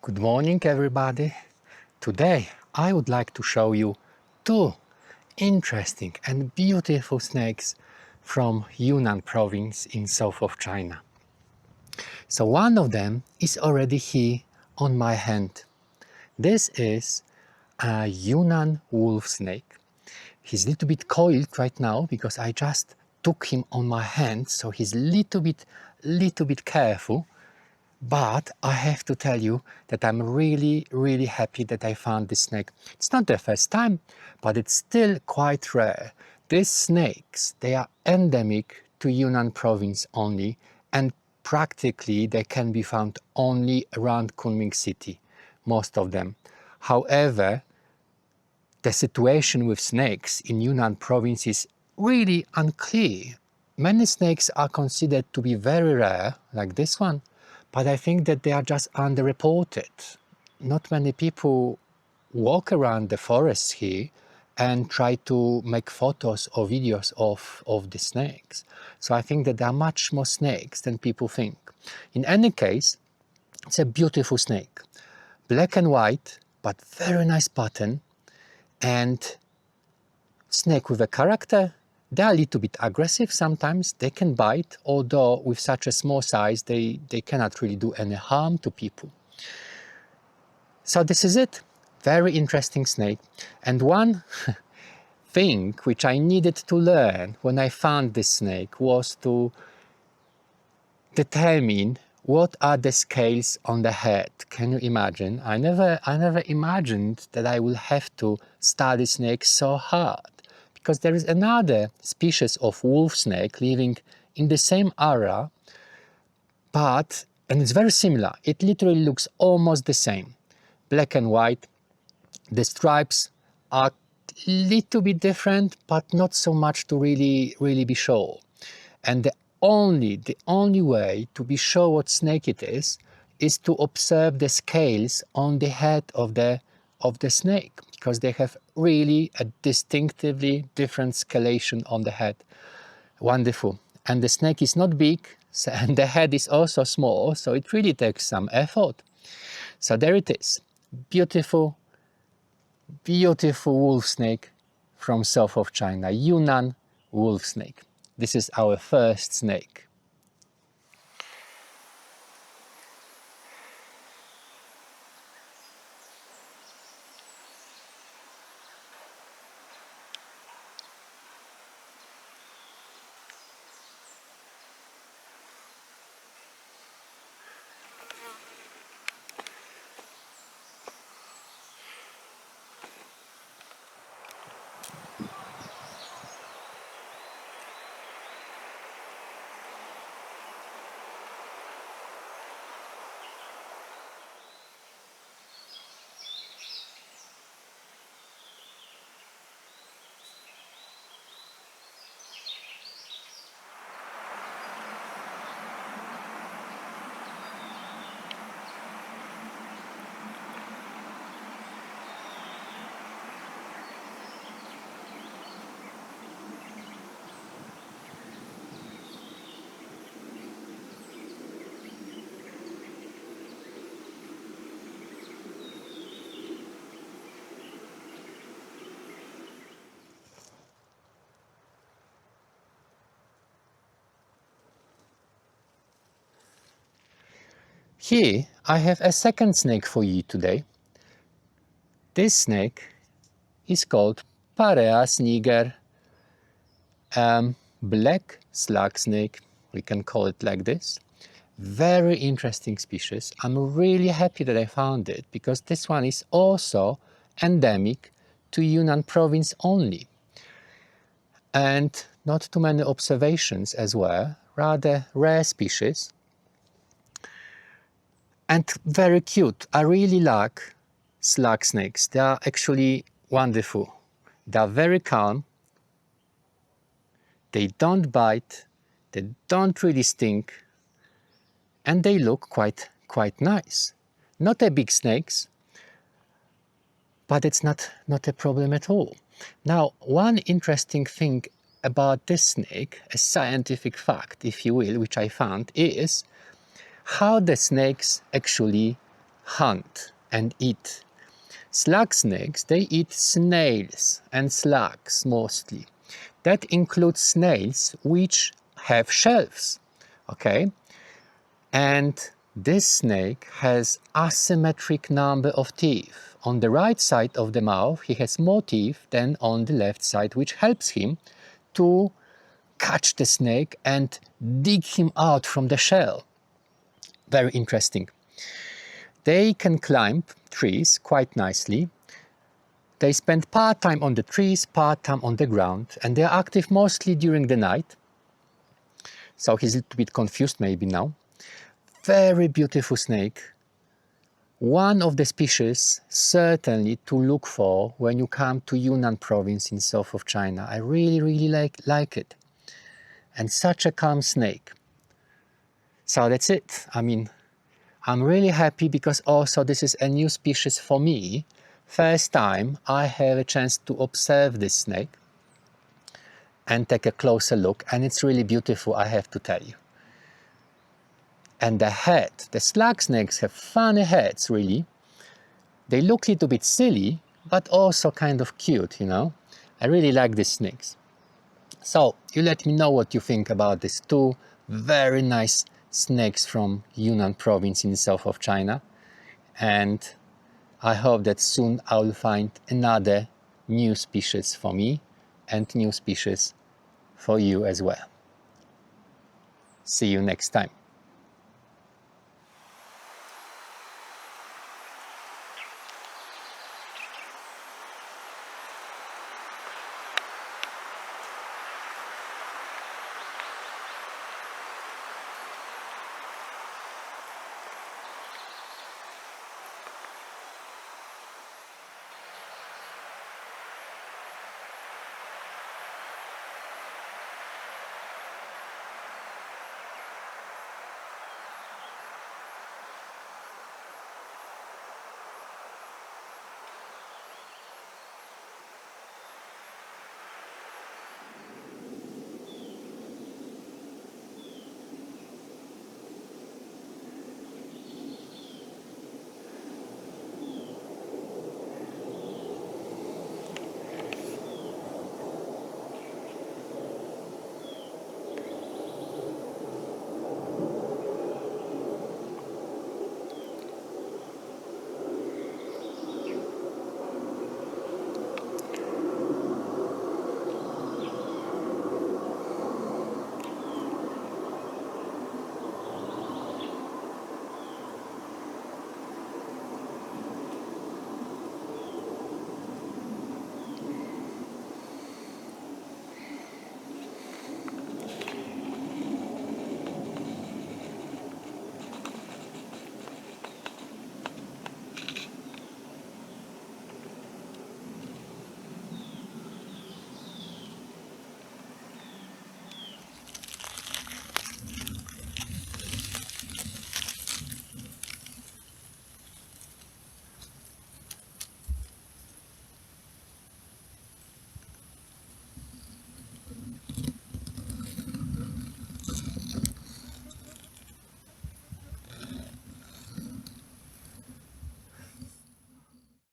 Good morning, everybody. Today I would like to show you two interesting and beautiful snakes from Yunnan province in south of China. So one of them is already here on my hand. This is a Yunnan wolf snake. He's a little bit coiled right now because I just took him on my hand, so he's a little bit careful. But I have to tell you that I'm really happy that I found this snake. It's not the first time, but it's still quite rare. These snakes, they are endemic to Yunnan province only, and practically they can be found only around Kunming city, most of them. However, the situation with snakes in Yunnan province is really unclear. Many snakes are considered to be very rare, like this one, but I think that they are just underreported. Not many people walk around the forest here and try to make photos or videos of the snakes. So I think that there are much more snakes than people think. In any case, it's a beautiful snake. Black and white, but very nice pattern, and snake with a character. They are a little bit aggressive sometimes, they can bite, although with such a small size they cannot really do any harm to people. So this is it, very interesting snake. And one thing which I needed to learn when I found this snake was to determine what are the scales on the head. Can you imagine? I never imagined that I will have to study snakes so hard. Because there is another species of wolf snake living in the same area, and it's very similar. It literally looks almost the same, black and white. The stripes are a little bit different, but not so much to really be sure. And the only way to be sure what snake it is to observe the scales on the head of the snake, because they have really a distinctively different scalation on the head. Wonderful. And the snake is not big, and the head is also small, so it really takes some effort. So there it is. Beautiful wolf snake from south of China, Yunnan wolf snake. This is our first snake. Here I have a second snake for you today. This snake is called Pareas niger, black slug snake, we can call it like this. Very interesting species. I'm really happy that I found it, because this one is also endemic to Yunnan province only. And not too many observations as well, rather rare species. And very cute. I really like slug snakes. They are actually wonderful. They are very calm. They don't bite. They don't really stink. And they look quite nice. Not a big snakes, but it's not a problem at all. Now, one interesting thing about this snake, a scientific fact, if you will, which I found, is how the snakes actually hunt and eat. Slug snakes, they eat snails and slugs mostly. That includes snails which have shells, okay? And this snake has asymmetric number of teeth. On the right side of the mouth, he has more teeth than on the left side, which helps him to catch the snake and dig him out from the shell. Very interesting. They can climb trees quite nicely. They spend part time on the trees, part time on the ground, and they are active mostly during the night. So he's a little bit confused maybe now. Very beautiful snake. One of the species certainly to look for when you come to Yunnan province in south of China. I really like it. And such a calm snake. So that's it. I mean, I'm really happy because also this is a new species for me. First time I have a chance to observe this snake and take a closer look, and it's really beautiful, I have to tell you. And the head, the slug snakes have funny heads, really. They look a little bit silly, but also kind of cute, you know. I really like these snakes. So, you let me know what you think about these two very nice snakes from Yunnan province in the south of China. And I hope that soon I will find another new species for me and new species for you as well. See you next time.